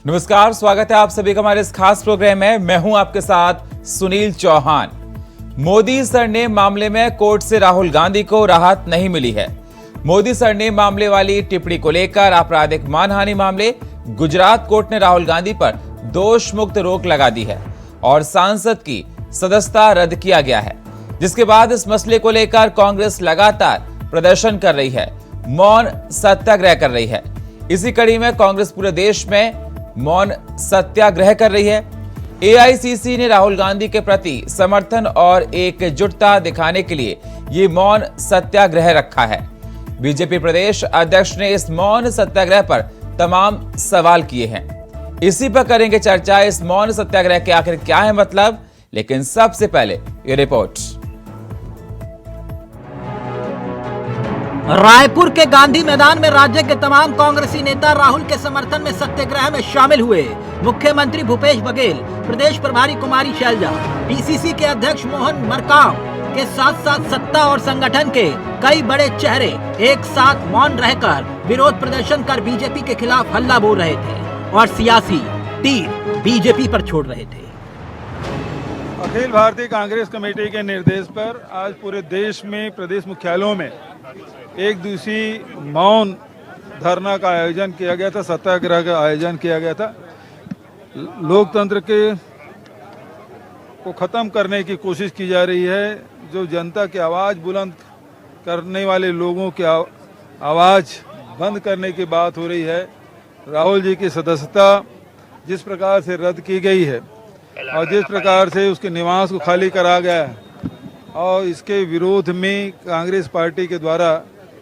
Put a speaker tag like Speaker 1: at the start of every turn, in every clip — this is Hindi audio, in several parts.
Speaker 1: नमस्कार, स्वागत है आप सभी का हमारे इस खास प्रोग्राम में। मैं हूं आपके साथ सुनील चौहान। मोदी सरनेम मामले में कोर्ट से राहुल गांधी को राहत नहीं मिली है। मोदी सरनेम मामले वाली टिप्पणी को लेकर आपराधिक मानहानि मामले गुजरात कोर्ट ने राहुल गांधी पर दोष मुक्त रोक लगा दी है और सांसद की सदस्यता रद्द किया गया है, जिसके बाद इस मसले को लेकर कांग्रेस लगातार प्रदर्शन कर रही है, मौन सत्याग्रह कर रही है। इसी कड़ी में कांग्रेस पूरे देश में मौन सत्याग्रह कर रही है। एआईसीसी ने राहुल गांधी के प्रति समर्थन और एकजुटता दिखाने के लिए ये मौन सत्याग्रह रखा है। बीजेपी प्रदेश अध्यक्ष ने इस मौन सत्याग्रह पर तमाम सवाल किए हैं। इसी पर करेंगे चर्चा। इस मौन सत्याग्रह के आखिर क्या है मतलब, लेकिन सबसे पहले ये रिपोर्ट।
Speaker 2: रायपुर के गांधी मैदान में राज्य के तमाम कांग्रेसी नेता राहुल के समर्थन में सत्याग्रह में शामिल हुए। मुख्यमंत्री भूपेश बघेल, प्रदेश प्रभारी कुमारी शैलजा, पीसीसी के अध्यक्ष मोहन मरकाम के साथ साथ सत्ता और संगठन के कई बड़े चेहरे एक साथ मौन रहकर विरोध प्रदर्शन कर बीजेपी के खिलाफ हल्ला बोल रहे थे और सियासी तीर बीजेपी पर छोड़ रहे थे।
Speaker 3: अखिल भारतीय कांग्रेस कमेटी के निर्देश पर आज पूरे देश में प्रदेश मुख्यालयों में एक दिवसीय मौन धरना का आयोजन किया गया था, सत्याग्रह का आयोजन किया गया था। लोकतंत्र को खत्म करने की कोशिश की जा रही है। जो जनता की आवाज़ बुलंद करने वाले लोगों की आवाज़ बंद करने की बात हो रही है। राहुल जी की सदस्यता जिस प्रकार से रद्द की गई है और जिस प्रकार से उसके निवास को खाली करा गया है, और इसके विरोध में कांग्रेस पार्टी के द्वारा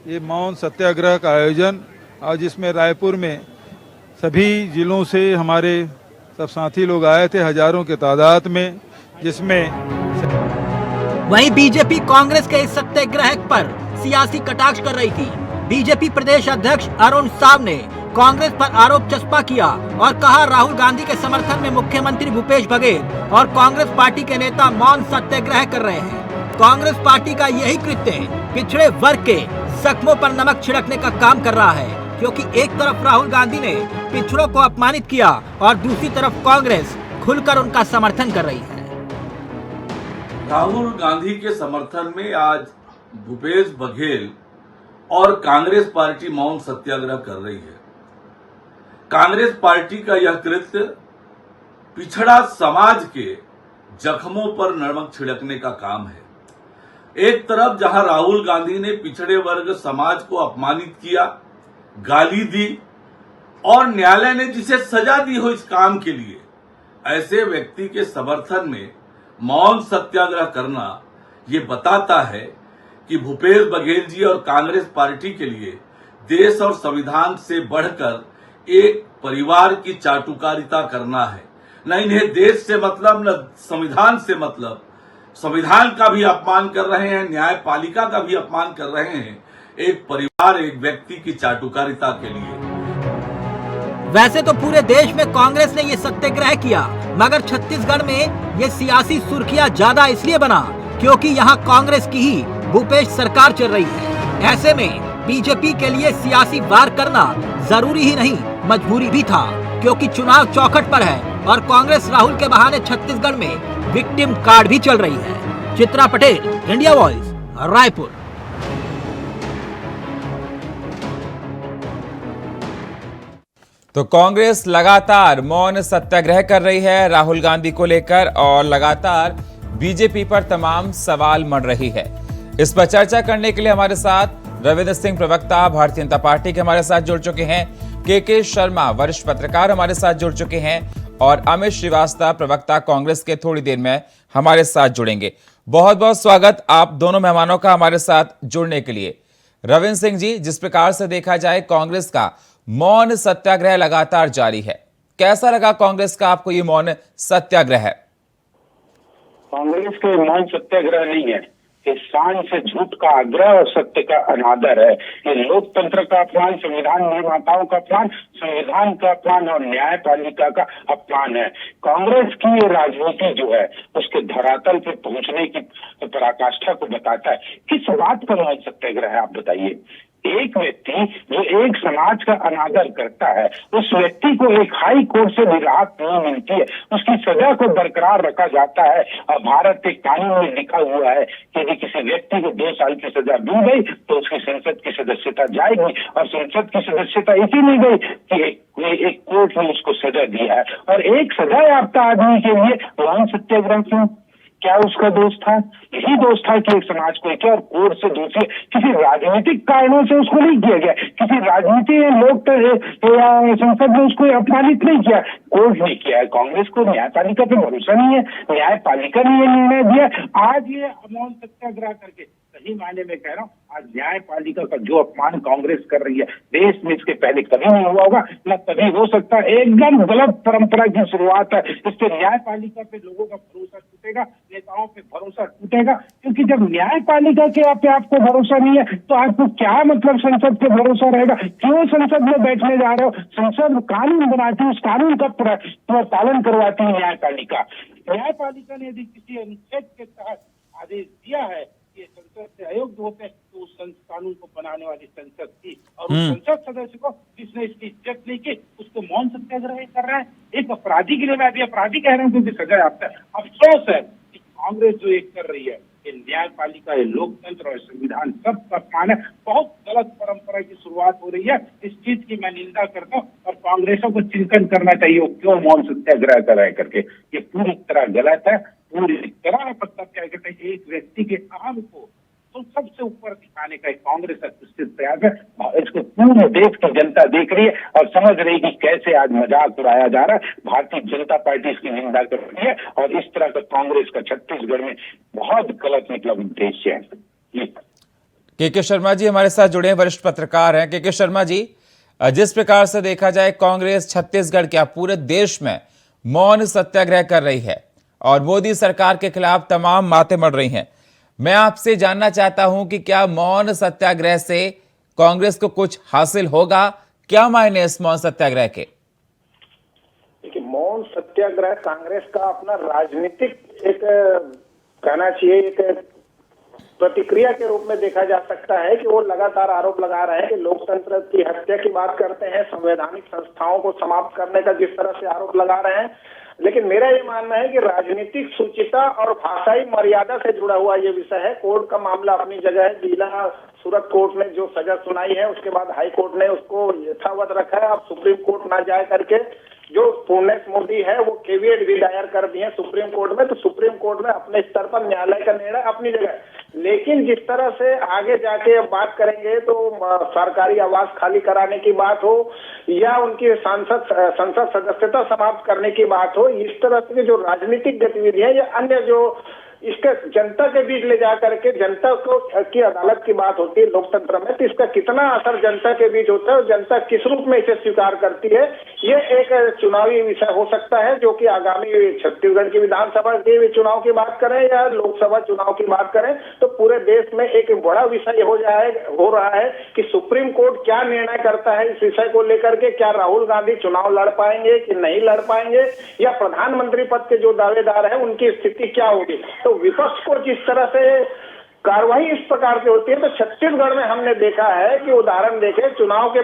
Speaker 3: ये मौन सत्याग्रह का आयोजन, और जिसमें रायपुर में सभी जिलों से हमारे सब साथी लोग आए थे, हजारों के तादाद में, जिसमें
Speaker 2: वहीं बीजेपी कांग्रेस के इस सत्याग्रह पर सियासी कटाक्ष कर रही थी। बीजेपी प्रदेश अध्यक्ष अरुण साव ने कांग्रेस पर आरोप चस्पा किया और कहा, राहुल गांधी के समर्थन में मुख्यमंत्री भूपेश बघेल और कांग्रेस पार्टी के नेता मौन सत्याग्रह कर रहे हैं। कांग्रेस पार्टी का यही कृत्य पिछड़े वर्ग के जख्मों पर नमक छिड़कने का काम कर रहा है, क्योंकि एक तरफ राहुल गांधी ने पिछड़ों को अपमानित किया और दूसरी तरफ कांग्रेस खुलकर उनका समर्थन कर रही है।
Speaker 4: राहुल गांधी के समर्थन में आज भूपेश बघेल और कांग्रेस पार्टी मौन सत्याग्रह कर रही है। कांग्रेस पार्टी का यह कृत्य पिछड़ा समाज के जख्मों पर नमक छिड़कने का काम है। एक तरफ जहां राहुल गांधी ने पिछड़े वर्ग समाज को अपमानित किया, गाली दी और न्यायालय ने जिसे सजा दी हो इस काम के लिए, ऐसे व्यक्ति के समर्थन में मौन सत्याग्रह करना ये बताता है कि भूपेश बघेल जी और कांग्रेस पार्टी के लिए देश और संविधान से बढ़कर एक परिवार की चाटुकारिता करना है। न इन्हें देश से मतलब, न संविधान से मतलब। संविधान का भी अपमान कर रहे हैं, न्यायपालिका का भी अपमान कर रहे हैं, एक परिवार, एक व्यक्ति की चाटुकारिता के लिए।
Speaker 2: वैसे तो पूरे देश में कांग्रेस ने ये सत्याग्रह किया, मगर छत्तीसगढ़ में ये सियासी सुर्खियां ज्यादा इसलिए बना क्योंकि यहाँ कांग्रेस की ही भूपेश सरकार चल रही है। ऐसे में बीजेपी के लिए सियासी वार करना जरूरी ही नहीं, मजबूरी भी था, क्योंकि चुनाव चौखट पर है और कांग्रेस राहुल के बहाने छत्तीसगढ़ में विक्टिम कार्ड भी चल रही है। Chitra Patel, India voice, Raipur.
Speaker 1: तो कांग्रेस लगातार मौन सत्याग्रह कर रही है राहुल गांधी को लेकर और लगातार बीजेपी पर तमाम सवाल मढ़ रही है। इस पर चर्चा करने के लिए हमारे साथ रविंद्र सिंह, प्रवक्ता भारतीय जनता पार्टी के हमारे साथ जुड़ चुके हैं, के शर्मा, वरिष्ठ पत्रकार हमारे साथ जुड़ चुके हैं, और अमित श्रीवास्तव, प्रवक्ता कांग्रेस के, थोड़ी देर में हमारे साथ जुड़ेंगे। बहुत बहुत स्वागत आप दोनों मेहमानों का हमारे साथ जुड़ने के लिए। रविंद्र सिंह जी, जिस प्रकार से देखा जाए कांग्रेस का मौन सत्याग्रह लगातार जारी है, कैसा लगा कांग्रेस का आपको ये मौन सत्याग्रह?
Speaker 5: कांग्रेस के मौन सत्याग्रह नहीं है, ये शान से झूठ का आग्रह और सत्य का अनादर है। ये लोकतंत्र का अपमान, संविधान निर्माताओं का अपमान, संविधान का अपमान और न्यायपालिका का अपमान है। कांग्रेस की ये राजनीति जो है उसके धरातल पे पहुंचने की पराकाष्ठा को बताता है। किस बात पर मौन सत्याग्रह है आप बताइए? एक व्यक्ति जो एक समाज का अनादर करता है, उस व्यक्ति को एक हाई कोर्ट से भी राहत नहीं मिलती है, उसकी सजा को बरकरार रखा जाता है। और भारत के कानून में लिखा हुआ है कि यदि किसी व्यक्ति को 2 साल की सजा दी गई तो उसकी संसद की सदस्यता जाएगी। और संसद की सदस्यता इसीलिए गई कि एक कोर्ट ने उसको सजा दिया है। और एक सजा याफ्ता आदमी के लिए मौन सत्याग्रह क्यों? क्या उसका दोष था? यही दोष था कि एक समाज को किया और कोर्ट से दूसरे किसी राजनीतिक कारणों से उसको नहीं किया गया, किसी राजनीति लोग या संसद ने उसको अपमानित नहीं किया, कोर्ट ने किया है। कांग्रेस को न्यायपालिका पे भरोसा नहीं है, न्यायपालिका ने ये निर्णय दिया। आज ये मौन सत्याग्रह करके, सही मायने में कह रहा हूँ, आज न्यायपालिका का जो अपमान कांग्रेस कर रही है, देश में इसके पहले कभी नहीं हुआ होगा, न कभी हो सकता है। एकदम गलत परंपरा की शुरुआत है। इससे न्यायपालिका पे लोगों का भरोसा टूटेगा, नेताओं पे भरोसा टूटेगा। क्योंकि जब न्यायपालिका के पे आपको भरोसा नहीं है तो आपको क्या मतलब संसद पे भरोसा रहेगा? क्यों संसद में बैठने जा रहे हो? संसद कानून बनाती है, उस कानून का पालन करवाती है न्यायपालिका। न्यायपालिका ने यदि किसी अनुच्छेद के तहत आदेश दिया है कि संसद से अयोग्य होते हैं तो उस कानून को बनाने वाली संसद थी, और उस संसद सदस्य को जिसने इसकी इज्जत नहीं की उसको मौन सत्याग्रह कर रहा है। एक अपराधी के लिए मैं अभी अपराधी कह रहा हूँ क्योंकि सजा आपका अफसोस है कि कांग्रेस जो एक कर रही है, ये न्यायपालिका, ये लोकतंत्र और संविधान सब का अपमान है। बहुत गलत परंपरा की शुरुआत हो रही है। इस चीज की मैं निंदा करता हूँ और कांग्रेसों को चिंतन करना चाहिए क्यों मौन सत्याग्रह कर रहा है करके। ये पूरी तरह गलत है, पूरी तरह मतलब क्या कहते हैं, एक व्यक्ति के अहम को तो सबसे ऊपर दिखाने का एक कांग्रेस का निश्चित प्रयास है। इसको पूरे देश की जनता देख रही है और समझ रही है कि कैसे आज मजाक उड़ाया जा रहा है। भारतीय जनता पार्टी इसकी निंदा कर रही है और इस तरह का कांग्रेस का छत्तीसगढ़ में बहुत गलत मतलब उद्देश्य है।
Speaker 1: के शर्मा जी हमारे साथ जुड़े हैं, वरिष्ठ पत्रकार हैं। के शर्मा जी, जिस प्रकार से देखा जाए कांग्रेस छत्तीसगढ़ क्या पूरे देश में मौन सत्याग्रह कर रही है और मोदी सरकार के खिलाफ तमाम बातें बढ़ रही हैं, मैं आपसे जानना चाहता हूं कि क्या मौन सत्याग्रह से कांग्रेस को कुछ हासिल होगा? क्या मायने इस मौन सत्याग्रह के?
Speaker 6: देखिए, मौन सत्याग्रह कांग्रेस का अपना राजनीतिक एक कहना चाहिए एक प्रतिक्रिया के रूप में देखा जा सकता है कि वो लगातार आरोप लगा रहे हैं कि लोकतंत्र की हत्या की बात करते हैं, संवैधानिक संस्थाओं को समाप्त करने का जिस तरह से आरोप लगा रहे हैं। लेकिन मेरा ये मानना है कि राजनीतिक सूचिता और भाषाई मर्यादा से जुड़ा हुआ ये विषय है। कोर्ट का मामला अपनी जगह है। जिला सूरत कोर्ट ने जो सजा सुनाई है उसके बाद हाई कोर्ट ने उसको यथावत रखा है। अब सुप्रीम कोर्ट ना जाए करके जो पूर्णेश मोदी है वो केवीएट भी दायर कर दिए सुप्रीम कोर्ट में। तो सुप्रीम कोर्ट में अपने स्तर पर न्यायालय का निर्णय अपनी जगह। लेकिन जिस तरह से आगे जाके बात करेंगे तो सरकारी आवास खाली कराने की बात हो या उनकी संसद सदस्यता समाप्त करने की बात हो, इस तरह से जो राजनीतिक गतिविधियां या अन्य जो इसके जनता के बीच ले जा करके जनता को की अदालत की बात होती है लोकतंत्र में, तो इसका कितना असर जनता के बीच होता है और जनता किस रूप में इसे स्वीकार करती है, ये एक चुनावी विषय हो सकता है जो कि आगामी छत्तीसगढ़ की विधानसभा के चुनाव की बात करें या लोकसभा चुनाव की बात करें तो पूरे देश में एक बड़ा विषय हो रहा है कि सुप्रीम कोर्ट क्या निर्णय करता है इस विषय को लेकर के। क्या राहुल गांधी चुनाव लड़ पाएंगे कि नहीं लड़ पाएंगे, या प्रधानमंत्री पद के जो दावेदार है उनकी स्थिति क्या होगी। तो विपक्ष को जिस तरह से कार्रवाई इस प्रकार से होती है, तो छत्तीसगढ़ में हमने देखा है कि उदाहरण देखें, चुनाव के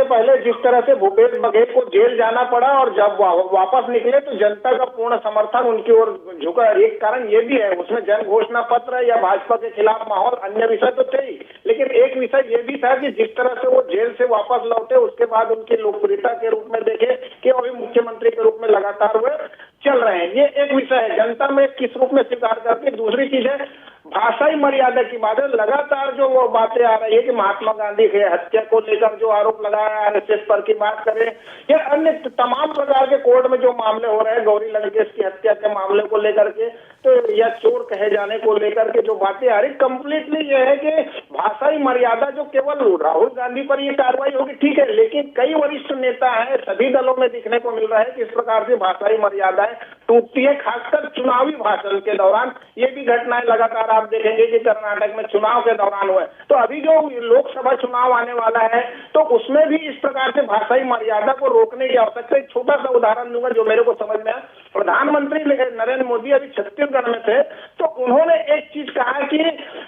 Speaker 6: पहले जिस तरह से भूपेश बघेल को जेल जाना पड़ा और जब वापस निकले तो जनता का पूर्ण समर्थन उनकी ओर झुका। एक कारण ये भी है, उसमें जन घोषणा पत्र या भाजपा के खिलाफ माहौल, अन्य विषय तो थे ही, लेकिन एक विषय ये भी था कि जिस तरह से वो जेल से वापस लौटे उसके बाद उनकी लोकप्रियता के रूप में देखे कि अभी मुख्यमंत्री के रूप में लगातार वे चल रहे हैं। ये एक विषय है, जनता में किस रूप में स्वीकार करती। दूसरी चीज है भाषाई मर्यादा की बात है। लगातार जो वो बातें आ रही है कि महात्मा गांधी के हत्या को लेकर जो आरोप लगाया आरएसएस पर की बात करें या अन्य तमाम प्रकार के कोर्ट में जो मामले हो रहे हैं, गौरी लंकेश की हत्या के मामले को लेकर के तो या चोर कहे जाने को लेकर के जो बातें आ रही, कंप्लीटली ये है कि भाषाई मर्यादा जो केवल राहुल गांधी पर ये कार्रवाई होगी ठीक है, लेकिन कई वरिष्ठ नेता हैं सभी दलों में दिखने को मिल रहा है कि इस प्रकार से भाषाई मर्यादाएं टूटती है, खासकर चुनावी भाषण के दौरान। ये भी घटनाएं लगातार आप देखेंगे कि कर्नाटक में चुनाव के दौरान हुए। तो अभी जो लोकसभा चुनाव आने वाला है तो उसमें भी इस प्रकार से भाषाई मर्यादा को रोकने की आवश्यकता है। एक छोटा सा उदाहरण दूंगा जो मेरे को समझ में आया। प्रधानमंत्री नरेंद्र मोदी अभी छत्तीसगढ़ में थे तो उन्होंने एक चीज कहा कि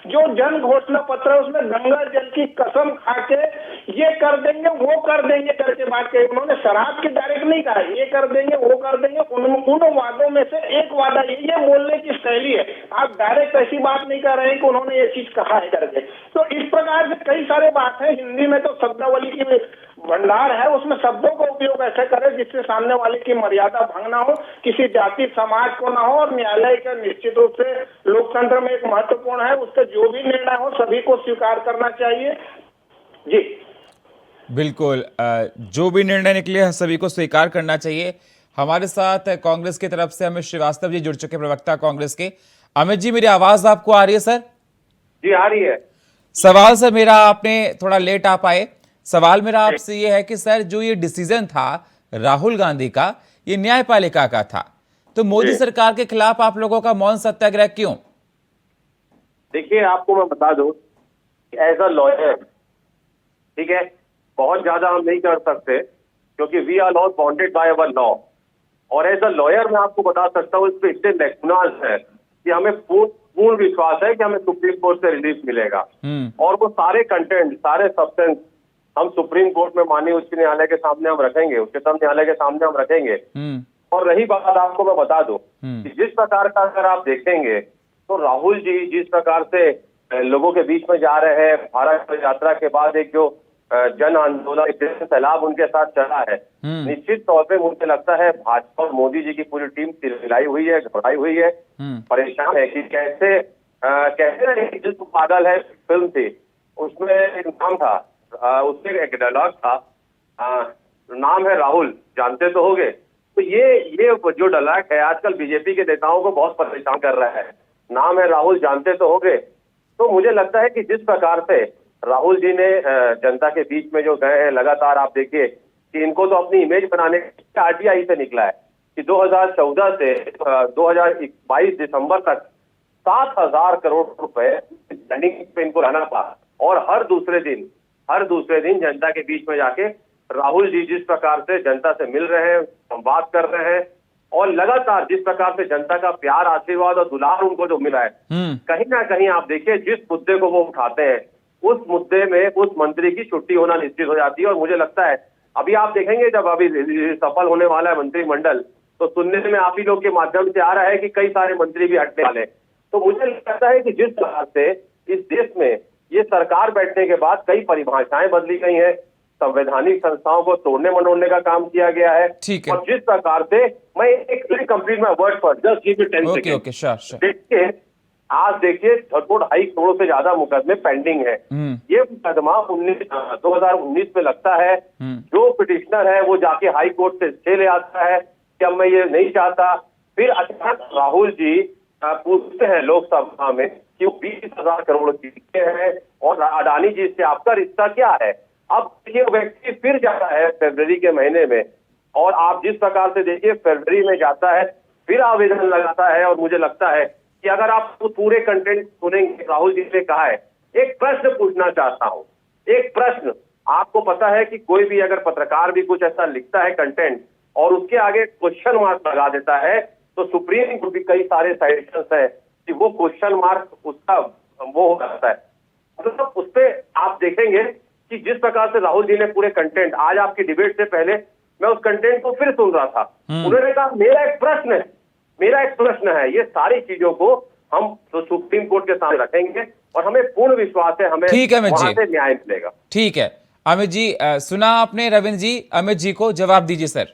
Speaker 6: जो जन घोषणा पत्र है उसमें गंगा जल की कसम खा के ये कर देंगे वो कर देंगे करके बात कही। उन्होंने शराब की डायरेक्ट नहीं कहा, ये कर देंगे वो कर देंगे। उन वादों में से एक वादा ये बोलने की शैली है। आप डायरेक्ट ऐसी बात नहीं कर रहे हैं कि उन्होंने ये चीज कहा है करके। तो इस प्रकार से कई सारे बात है। हिंदी में तो शब्दावली की भंडार है, उसमें शब्दों का उपयोग ऐसे करें जिससे सामने वाले की मर्यादा भंग ना हो, किसी जाति समाज को ना हो। और न्यायालय का निश्चित रूप से लोकतंत्र में एक महत्वपूर्ण है, उसका जो भी निर्णय हो सभी को स्वीकार करना चाहिए। जी
Speaker 1: बिल्कुल, जो भी निर्णय निकले सभी को स्वीकार करना चाहिए। हमारे साथ कांग्रेस की तरफ से अमित श्रीवास्तव जी जुड़ चुके, प्रवक्ता कांग्रेस के। अमित जी, मेरी आवाज आपको आ रही है सर?
Speaker 7: जी आ रही है।
Speaker 1: सवाल सर मेरा, आपने थोड़ा लेट आ पाए। सवाल मेरा आपसे ये है कि सर जो ये डिसीजन था राहुल गांधी का, ये न्यायपालिका का था, तो मोदी सरकार के खिलाफ आप लोगों का मौन सत्याग्रह क्यों?
Speaker 7: देखिए, आपको मैं बता दूं, एज अ लॉयर, ठीक है, बहुत ज्यादा हम नहीं कर सकते क्योंकि we are not bounded by our law. और एज अ लॉयर मैं आपको बता सकता हूँ, इस पे इतने मैग्नाज है कि हमें पूर्ण विश्वास है कि हमें सुप्रीम कोर्ट से रिलीफ मिलेगा। और वो सारे कंटेंट, सारे सब्सटेंस हम सुप्रीम कोर्ट में माननीय उच्च न्यायालय के सामने हम रखेंगे, उच्चतम न्यायालय के सामने हम रखेंगे। और रही बात, आपको मैं बता दूं कि जिस प्रकार का अगर आप देखेंगे तो राहुल जी जिस प्रकार से लोगों के बीच में जा रहे हैं, भारत यात्रा के बाद एक जो जन आंदोलन, एक सैलाब उनके साथ चला है, निश्चित तौर पे मुझे लगता है भाजपा और मोदी जी की पूरी टीम चिल्लाई हुई है, घबराई हुई है, परेशान है कि कैसे जिस पागल है फिल्म थी, उसमें एक नाम था, उसमें एक डायलॉग था, नाम है राहुल, जानते तो होगे। तो ये जो डायलॉग है आजकल बीजेपी के नेताओं को बहुत परेशान कर रहा है, नाम है राहुल, जानते तो होगे। तो मुझे लगता है कि जिस प्रकार से राहुल जी ने जनता के बीच में जो गए हैं, लगातार आप देखिए कि इनको तो अपनी इमेज बनाने आरटीआई से निकला है कि 2014 से 2022 दिसंबर तक 7,000 करोड़ रुपए पेंडिंग पे इनको रहना पड़ा। और हर दूसरे दिन जनता के बीच में जाके राहुल जी जिस प्रकार से जनता से मिल रहे हैं, संवाद कर रहे हैं, और लगातार जिस प्रकार से जनता का प्यार, आशीर्वाद और दुलार उनको जो मिला है, कहीं ना कहीं आप देखिए जिस मुद्दे को वो उठाते हैं उस मुद्दे में उस मंत्री की छुट्टी होना निश्चित हो जाती है। और मुझे लगता है अभी आप देखेंगे जब अभी सफल होने वाला है मंत्रिमंडल, तो सुनने में आप ही लोग के माध्यम से आ रहा है कि कई सारे मंत्री भी हटने वाले। तो मुझे लगता है कि जिस प्रकार से इस देश में ये सरकार बैठने के बाद कई परिभाषाएं बदली गई हैं, संवैधानिक संस्थाओं को तोड़ने मरोड़ने का काम किया गया है। और जिस प्रकार से मैं एक कंप्लीट माय वर्ड पर जस्ट गिव मी 10 सेकंड। देखिए, आज देखिए 2.5 करोड़ से ज्यादा मुकदमे पेंडिंग है। ये मुकदमा 2019 में लगता है, जो पिटिशनर है वो जाके हाई कोर्ट से स्टे ले आता है कि अब मैं ये नहीं चाहता। फिर अचानक राहुल जी पूछते हैं लोकसभा में कि 20,000 करोड़ की है और अडानी जी से आपका रिश्ता क्या है। अब ये व्यक्ति फिर जाता है फरवरी के महीने में, और आप जिस प्रकार से देखिए फरवरी में जाता है, फिर आवेदन लगाता है। और मुझे लगता है कि अगर आप पूरे कंटेंट सुनेंगे, राहुल जी ने कहा है, एक प्रश्न पूछना चाहता हूं, एक प्रश्न। आपको पता है कि कोई भी अगर पत्रकार भी कुछ ऐसा लिखता है कंटेंट और उसके आगे क्वेश्चन मार्क लगा देता है, तो सुप्रीम कोर्ट भी कई सारे साइटेशंस है कि वो क्वेश्चन मार्क उसका वो हो जाता है। मतलब उस पर आप देखेंगे कि जिस प्रकार से राहुल जी ने पूरे कंटेंट, आज आपकी डिबेट से पहले मैं उस कंटेंट को फिर सुन रहा था, उन्होंने कहा मेरा एक प्रश्न है। ये सारी चीजों को हम तो सुप्रीम कोर्ट के सामने रखेंगे और हमें पूर्ण विश्वास है हमें वहां से न्याय मिलेगा।
Speaker 1: ठीक है अमित जी, सुना आपने रविंद्र जी, अमित जी को जवाब दीजिए सर।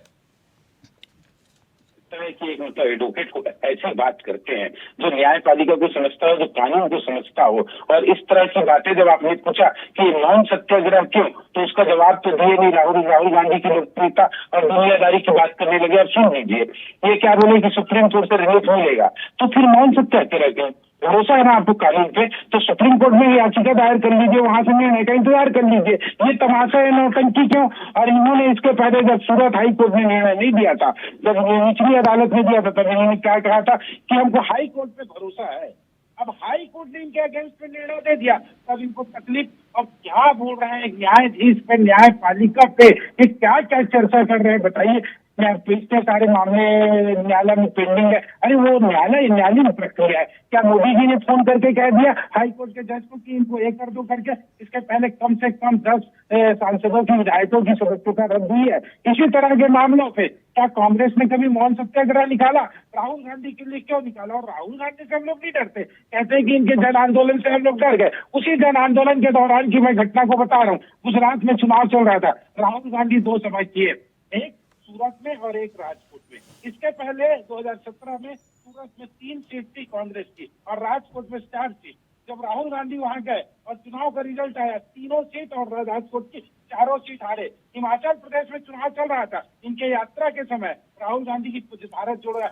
Speaker 5: कि एक मतलब एडवोकेट को ऐसी बात करते हैं जो न्यायपालिका को समझता हो, जो कानून को समझता हो, और इस तरह की बातें जब आपने पूछा कि मौन सत्याग्रह क्यों, तो उसका जवाब तो दिए नहीं। राहुल गांधी की लोकप्रियता और दुनियादारी की बात करने लगे। और सुन लीजिए, ये क्या बोले कि सुप्रीम कोर्ट से रिलीफ मिलेगा, तो फिर मौन सत्याग्रह क्यों? भरोसा है ना आपको कानून पे, तो सुप्रीम कोर्ट में याचिका दायर कर लीजिए, वहां से निर्णय का इंतजार कर लीजिए। ये तमाशा है, नौटंकी क्यों? और इन्होंने इसके पहले जब सूरत हाई कोर्ट ने निर्णय नहीं दिया था, जब निचली अदालत ने दिया था, तब इन्होंने क्या कहा था कि हमको हाई कोर्ट पे भरोसा है। अब हाई कोर्ट ने इनके अगेंस्ट में निर्णय दे दिया, तब इनको तकलीफ अब क्या बोल रहे हैं न्यायाधीश पे, न्यायपालिका पे, ये क्या क्या चर्चा कर रहे हैं बताइए। पिछले सारे मामले न्यायालय में पेंडिंग है। अरे वो न्यायालय प्रक्रिया है। क्या मोदी जी ने फोन करके कह दिया हाई कोर्ट के जज को कि इनको एक कर दो करके? इसके पहले कम से कम 10 सांसदों की, विधायकों की सदस्यता रद्द हुई है। इसी तरह के मामलों पे क्या कांग्रेस ने कभी मौन सत्याग्रह निकाला? राहुल गांधी के लिए क्यों निकाला? और राहुल गांधी से हम लोग नहीं डरते, कहते हैं कि इनके जन आंदोलन से हम लोग डर गए। उसी जन आंदोलन के दौरान की मैं घटना को बता रहा हूँ। गुजरात में चुनाव चल रहा था, राहुल गांधी 2 सभा किए, एक सूरत में और एक राजकोट में। इसके पहले 2017 में सूरत में 3 सीट थी कांग्रेस की और राजकोट में 4 सीट। जब राहुल गांधी वहां गए और चुनाव का रिजल्ट आया, 3 सीट और राजकोट की 4 सीट हारे। हिमाचल प्रदेश में चुनाव चल रहा था, इनके यात्रा के समय राहुल गांधी की भारत जोड़ो,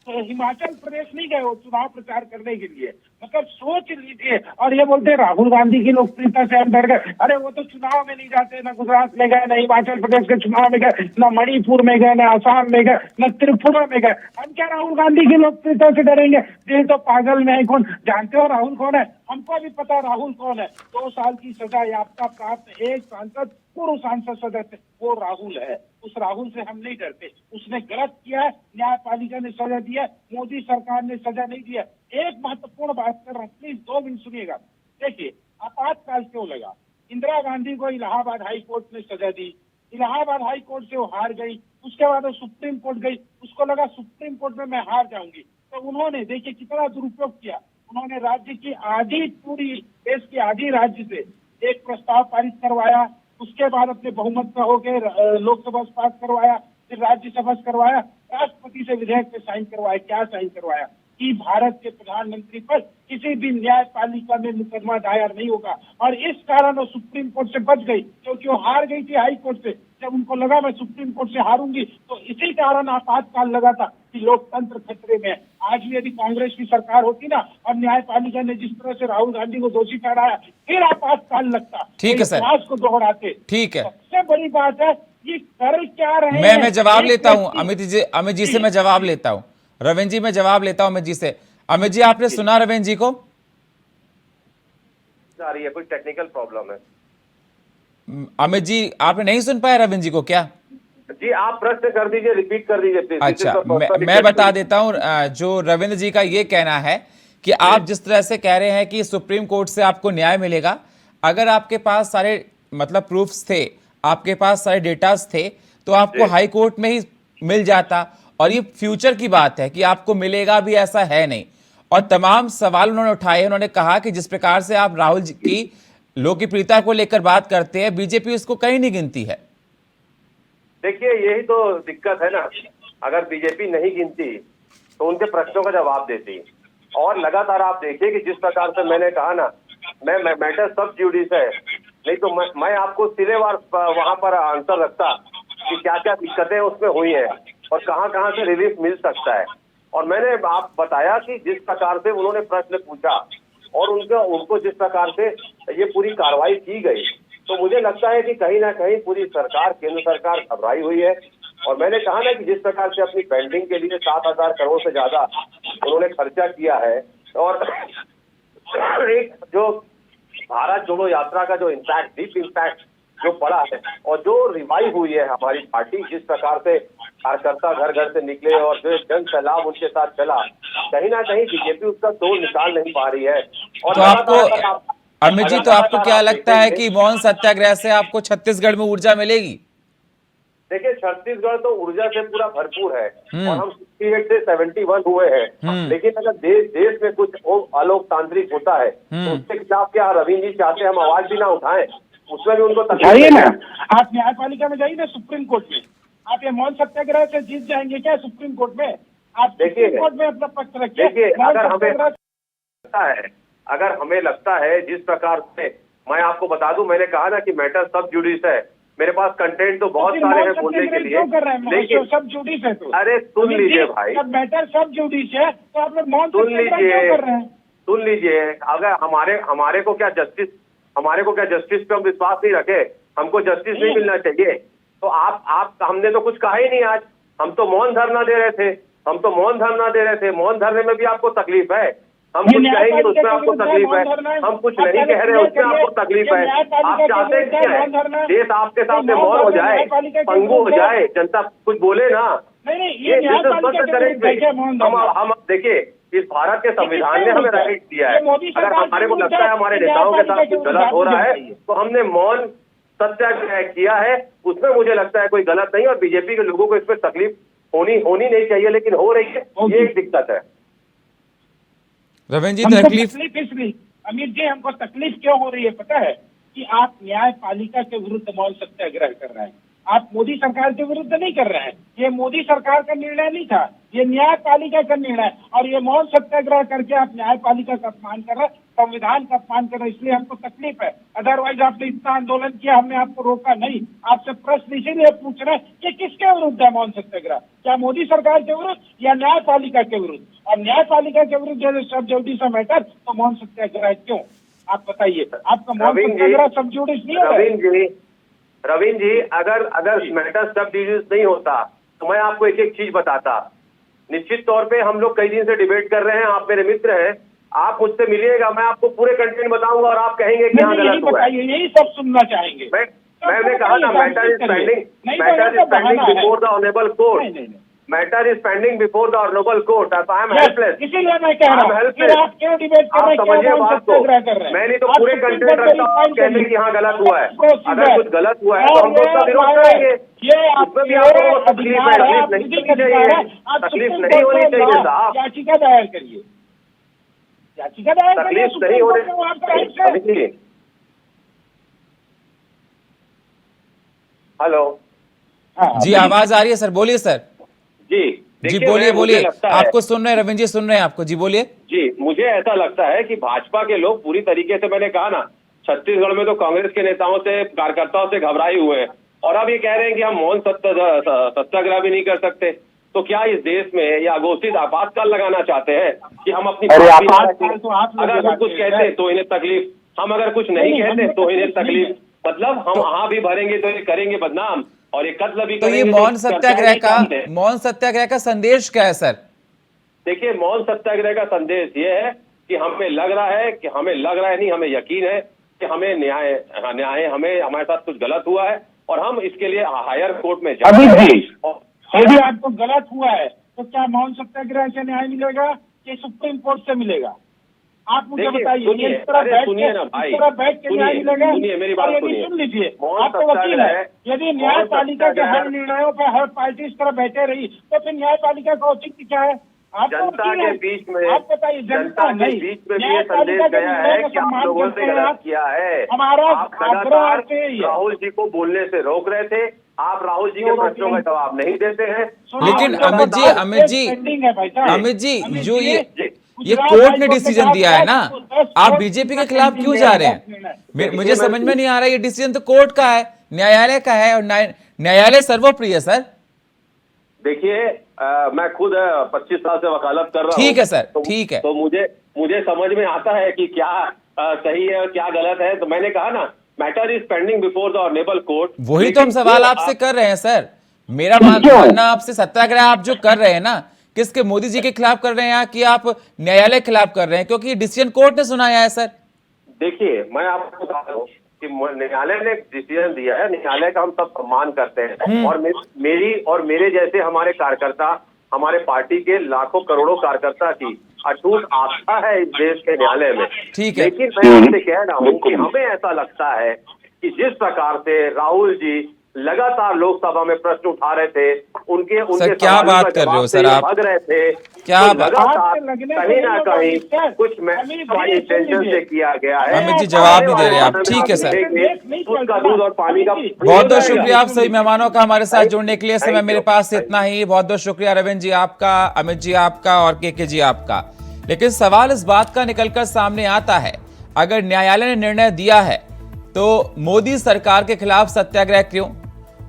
Speaker 5: तो हिमाचल प्रदेश नहीं गए वो चुनाव प्रचार करने के लिए। मतलब सोच लीजिए। और ये बोलते हैं राहुल गांधी की लोकप्रियता से हम डर गए। अरे वो तो चुनाव में नहीं जाते, ना गुजरात में गए, ना हिमाचल प्रदेश के चुनाव में गए, ना मणिपुर में गए, ना आसाम में गए, ना त्रिपुरा में गए। हम क्या राहुल गांधी की लोकप्रियता से डरेंगे? ये तो पागल में है। कौन जानते हो राहुल कौन है? हमको भी पता राहुल कौन है। 2 साल की सजा याफ्ता प्राप्त एक सांसद, पूर्व सांसद सदस्य, वो राहुल है। उस राहुल से हम नहीं डरते। उसने गलत किया है, न्यायपालिका ने सजा दिया, मोदी सरकार ने सजा नहीं दिया। एक महत्वपूर्ण बात कर रहा हूँ, प्लीज 2 मिनट सुनिएगा। देखिए आपातकाल क्यों लगा? इंदिरा गांधी को इलाहाबाद हाई कोर्ट ने सजा दी, इलाहाबाद हाई कोर्ट से वो हार गई, उसके बाद वो सुप्रीम कोर्ट गई, उसको लगा सुप्रीम कोर्ट में मैं हार जाऊंगी, तो उन्होंने देखिए कितना दुरुपयोग किया। उन्होंने राज्य की आधी, पूरी देश की आधी राज्य से एक प्रस्ताव पारित करवाया, उसके बाद अपने बहुमत का होकर लोकसभा से पास करवाया, फिर राज्यसभा से करवाया, राष्ट्रपति से विधेयक पे साइन करवाया। क्या साइन करवाया कि भारत के प्रधानमंत्री पर किसी भी न्यायपालिका में मुकदमा दायर नहीं होगा। और इस कारण वो सुप्रीम कोर्ट से बच गई, क्योंकि वो हार गई थी हाई कोर्ट से। जब उनको लगा मैं सुप्रीम कोर्ट से हारूंगी, तो इसी कारण आपातकाल लगा था कि लोकतंत्र खतरे में है। आज भी यदि कांग्रेस की सरकार होती ना और न्यायपालिका ने जिस तरह से राहुल गांधी को दोषी ठहराया, फिर आपातकाल लगता।
Speaker 1: ठीक है सर,
Speaker 5: इतिहास को दोहराते।
Speaker 1: ठीक है।
Speaker 5: सबसे बड़ी बात है ये कर क्या रहे हैं।
Speaker 1: मैं जवाब लेता हूं अमित जी से मैं जवाब लेता हूं। रविंद्र जी मैं जवाब लेता हूं अमित जी से। अमित जी आपने सुना रविंद्र जी को?
Speaker 7: जा रही है, कोई टेक्निकल प्रॉब्लम है।
Speaker 1: अमित जी आपने नहीं सुन पाया रविंद्र जी को क्या?
Speaker 7: जी आप प्रश्न कर दीजिए, रिपीट कर दीजिए प्लीज।
Speaker 1: अच्छा मैं बता देता हूं। जो रविंद्र जी का ये कहना है कि आप जिस तरह से कह रहे हैं कि सुप्रीम कोर्ट से आपको न्याय मिलेगा, अगर आपके पास सारे मतलब प्रूफ्स थे, आपके पास सारे डेटास थे, तो आपको हाई कोर्ट में ही मिल जाता। और ये फ्यूचर की बात है कि आपको मिलेगा भी, ऐसा है नहीं। और तमाम सवाल उन्होंने उठाए। उन्होंने कहा कि जिस प्रकार से आप राहुल जी की लोकप्रियता को लेकर बात करते हैं, बीजेपी उसको कहीं नहीं गिनती है।
Speaker 7: देखिए यही तो दिक्कत है ना, अगर बीजेपी नहीं गिनती तो उनके प्रश्नों का जवाब देती। और लगातार आप देखिए कि जिस प्रकार से मैंने कहा ना, मैं मैटर सब ज्यूडिस है, नहीं तो मैं आपको सिलेवार वहां पर आंसर रखता कि क्या क्या दिक्कतें उसमें हुई हैं और कहां कहां से रिलीफ मिल सकता है। और मैंने आप बताया कि जिस प्रकार से उन्होंने प्रश्न पूछा और उनको जिस प्रकार से ये पूरी कार्रवाई की गई, तो मुझे लगता है कि कहीं ना कहीं पूरी सरकार, केंद्र सरकार घबराई हुई है। और मैंने कहा ना कि जिस प्रकार से अपनी पेंडिंग के लिए 7,000 करोड़ से ज्यादा उन्होंने खर्चा किया है, और एक जो भारत जोड़ो यात्रा का जो इम्पैक्ट, डीप इम्पैक्ट जो पड़ा है, और जो रिवाइव हुई है हमारी पार्टी, जिस प्रकार से कार्यकर्ता घर घर से निकले और जो जन सैलाब उनके साथ चला, कहीं ना कहीं बीजेपी उसका तोड़ निकाल नहीं पा रही है। और
Speaker 1: तो आपको अमित जी, तो आपको क्या लगता है कि मौन सत्याग्रह से आपको छत्तीसगढ़ में ऊर्जा मिलेगी?
Speaker 7: देखिए छत्तीसगढ़ तो ऊर्जा से पूरा भरपूर है और हम 68 से 71 हुए हैं। लेकिन अगर देश में कुछ अलोकतांत्रिक होता है तो उसके खिलाफ क्या रविंद्र जी चाहते हम आवाज भी ना उठाएं? उसमें भी उनको
Speaker 5: जाइए ना, आप न्यायपालिका में जाइए ना, सुप्रीम कोर्ट में आप ये मौन सत्याग्रह से जीत जाएंगे क्या? सुप्रीम कोर्ट में आप सुप्रीम कोर्ट में अपना पक्ष रखिए।
Speaker 7: देखिए अगर हमें लगता है जिस प्रकार से, मैं आपको बता दूं, मैंने कहा ना कि मैटर सब जुडिस है, मेरे पास कंटेंट तो बहुत सारे हैं बोलने के लिए, लेकिन
Speaker 5: सब जुडिस है। तो
Speaker 7: अरे सुन लीजिए भाई,
Speaker 5: जब मैटर सब जुडिस है तो आप लोग मौन
Speaker 7: सुन लीजिए। अगर हमारे को क्या जस्टिस पे हम विश्वास नहीं रखे, हमको जस्टिस नहीं मिलना चाहिए, तो आप हमने तो कुछ कहा ही नहीं। आज हम तो मौन धरना दे रहे थे, मौन धरने में भी आपको तकलीफ है। हम कुछ कहेंगे उसमें आपको तकलीफ है, हम कुछ नहीं कह रहे उसमें आपको तकलीफ है। आप चाहते हैं क्या है, देश आपके सामने मौन हो जाए, पंगु हो जाए, जनता कुछ बोले ना। ये हम देखिए, इस भारत के संविधान ने हमें राइट दिया है। अगर हमारे को लगता है हमारे नेताओं के साथ कुछ गलत हो रहा है तो हमने मौन सत्याग्रह किया है, उसमें मुझे लगता है कोई गलत नहीं। और बीजेपी के लोगों को इसमें तकलीफ होनी नहीं चाहिए, लेकिन हो रही है, ये एक दिक्कत है।
Speaker 1: रविंद्र जी,
Speaker 5: हमको
Speaker 1: तकलीफ
Speaker 5: इसलिए अमित जी, हमको तकलीफ क्यों हो रही है पता है? कि आप न्यायपालिका के विरुद्ध मौन सत्याग्रह कर रहे हैं। आप मोदी सरकार के विरुद्ध नहीं कर रहे हैं। ये मोदी सरकार का निर्णय नहीं था, ये न्यायपालिका का निर्णय। और ये मौन सत्याग्रह करके आप न्यायपालिका का अपमान कर रहे हैं, संविधान का अपमान कर रहे हैं, इसलिए हमको तकलीफ है। अदरवाइज आपने इतना आंदोलन किया, हमने आपको रोका नहीं। आपसे प्रश्न इसीलिए पूछ रहे हैं कि किसके विरुद्ध है मौन सत्याग्रह? क्या मोदी सरकार के विरुद्ध या न्यायपालिका के विरुद्ध? और न्यायपालिका के विरुद्ध सब जुडिस मैटर, तो मौन सत्याग्रह क्यों? आप बताइए। आपका मौन सत्याग्रह सब जुडिस नहीं है।
Speaker 7: रविंद्र जी, अगर मैटर सब डिविजन नहीं होता तो मैं आपको एक एक चीज बताता। निश्चित तौर पे हम लोग कई दिन से डिबेट कर रहे हैं, आप मेरे मित्र हैं, आप मुझसे मिलिएगा, मैं आपको पूरे कंटेंट बताऊंगा और आप कहेंगे कि हाँ गलत हुआ है।
Speaker 5: यही सब सुनना चाहेंगे।
Speaker 7: मैंने कहा ना, matter is pending before the honourable court. Matter is pending before the honourable court. I am helpless,
Speaker 5: इसीलिए मैं कह रहा हूं कि आप क्यों डिबेट कर रहे हैं,
Speaker 7: समझिए बात को। मैंने तो पूरे कंटेंट रखा, कहते कि हाँ गलत हुआ है। अगर कुछ गलत हुआ है तो हम तो उसका विरोध करेंगे। उसमें भी आपको तकलीफ है, तकलीफ नहीं होनी चाहिए साहब।
Speaker 5: याचिका दायर करिए, याचिका दायर करिए,
Speaker 7: तकलीफ नहीं होनी चाहिए। हेलो
Speaker 1: जी, आवाज आ रही है सर, बोलिए सर। जी बोलिए, आपको सुन रहे हैं, रविंद्र जी सुन रहे हैं आपको, जी बोलिए।
Speaker 7: जी, मुझे ऐसा लगता है कि भाजपा के लोग पूरी तरीके से, मैंने कहा ना, छत्तीसगढ़ में तो कांग्रेस के नेताओं से, कार्यकर्ताओं से घबराए हुए हैं और अब ये कह रहे हैं कि हम मौन सत्याग्रह भी नहीं कर सकते। तो क्या इस देश में या घोषित आपातकाल लगाना चाहते हैं कि हम अपनी अगर हम कुछ कहते तो इन्हें तकलीफ, हम अगर कुछ नहीं कहते तो इन्हें तकलीफ, मतलब हम वहां भी भरेंगे तो ये करेंगे बदनाम और ये कत्ल भी
Speaker 1: तो ये मौन सत्याग्रह का संदेश क्या है सर?
Speaker 7: देखिए, मौन सत्याग्रह का संदेश ये है कि हमें लग रहा है नहीं, हमें यकीन है कि हमें न्याय हमें हमारे साथ कुछ गलत हुआ है और हम इसके लिए हायर कोर्ट में जाएंगे।
Speaker 5: यदि आपको गलत हुआ है तो क्या मौन सत्याग्रह से न्याय मिलेगा कि सुप्रीम कोर्ट से मिलेगा? आप मुझे बताइए।
Speaker 7: सुनिए ना भाई, सुनिए मेरी बात सुनिए,
Speaker 5: सुन लीजिए। आपको वकील है, यदि न्यायपालिका के हर निर्णयों पर हर पार्टी इस तरह बैठे रही तो फिर न्यायपालिका का औचित्य क्या है?
Speaker 7: जनता के बीच में,
Speaker 5: आप बताइए। जनता के
Speaker 7: बीच में भी ये संदेश गया है कि आप लोगों से गलत किया है। आप लगातार राहुल जी को बोलने से रोक रहे थे, आप राहुल जी के प्रश्नों का जवाब नहीं देते हैं।
Speaker 1: लेकिन अमित जी जो ये कोर्ट ने डिसीजन दिया है ना, आप बीजेपी के खिलाफ क्यों जा रहे हैं? मुझे समझ में नहीं आ रहा। ये डिसीजन तो कोर्ट का है, न्यायालय का है और न्यायालय सर्वोप्रिय सर।
Speaker 7: देखिए, मैं खुद 25 साल से वकालत कर रहा हूँ।
Speaker 1: ठीक है सर, ठीक है।
Speaker 7: तो मुझे समझ में आता है कि क्या सही है और क्या गलत है। तो मैंने कहा ना, matter is pending before the honourable court.
Speaker 1: वही तो हम सवाल आपसे कर रहे हैं सर। मेरा मानना आपसे, सत्याग्रह आप जो कर रहे हैं ना, किसके, मोदी जी के खिलाफ कर रहे हैं कि आप न्यायालय के खिलाफ कर रहे हैं? क्योंकि डिसीजन कोर्ट ने सुनाया है सर।
Speaker 7: देखिए, मैं आपको बता रहा हूँ कि न्यायालय ने डिसीजन दिया है, न्यायालय का हम सब सम्मान करते हैं और मेरी और मेरे जैसे हमारे कार्यकर्ता, हमारे पार्टी के लाखों करोड़ों कार्यकर्ता की अटूट आस्था है इस देश के न्यायालय में।
Speaker 1: ठीक है,
Speaker 7: लेकिन मैं आपसे कह रहा हूँ कि हमें ऐसा लगता है कि जिस प्रकार से राहुल जी लगातार लोकसभा में प्रश्न उठा रहे थे, उनके
Speaker 1: सर क्या बात कर रहे हो सर आप?
Speaker 7: भाग रहे थे,
Speaker 1: क्या
Speaker 7: लगातार कहीं ना कहीं कुछ इंटेंशन से किया गया है।
Speaker 1: अमित जी जवाब नहीं दे रहे आप। ठीक है सर,
Speaker 7: उसका दूध और पानी का
Speaker 1: बहुत बहुत शुक्रिया आप सभी मेहमानों का हमारे साथ जुड़ने के लिए। समय मेरे पास इतना ही। बहुत बहुत शुक्रिया रविंद्र जी आपका, अमित जी आपका और के जी आपका। लेकिन सवाल इस बात का निकलकर सामने आता है, अगर न्यायालय ने निर्णय दिया है तो मोदी सरकार के खिलाफ सत्याग्रह क्यों?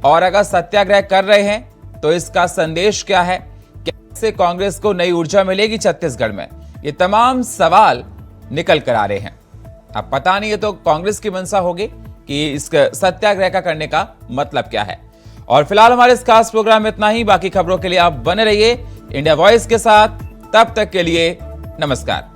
Speaker 1: और अगर सत्याग्रह कर रहे हैं तो इसका संदेश क्या है? कैसे कांग्रेस को नई ऊर्जा मिलेगी छत्तीसगढ़ में? ये तमाम सवाल निकल कर आ रहे हैं। अब पता नहीं, ये तो कांग्रेस की मंशा होगी कि इस सत्याग्रह का करने का मतलब क्या है। और फिलहाल हमारे इस खास प्रोग्राम में इतना ही। बाकी खबरों के लिए आप बने रहिए इंडिया वॉइस के साथ। तब तक के लिए नमस्कार।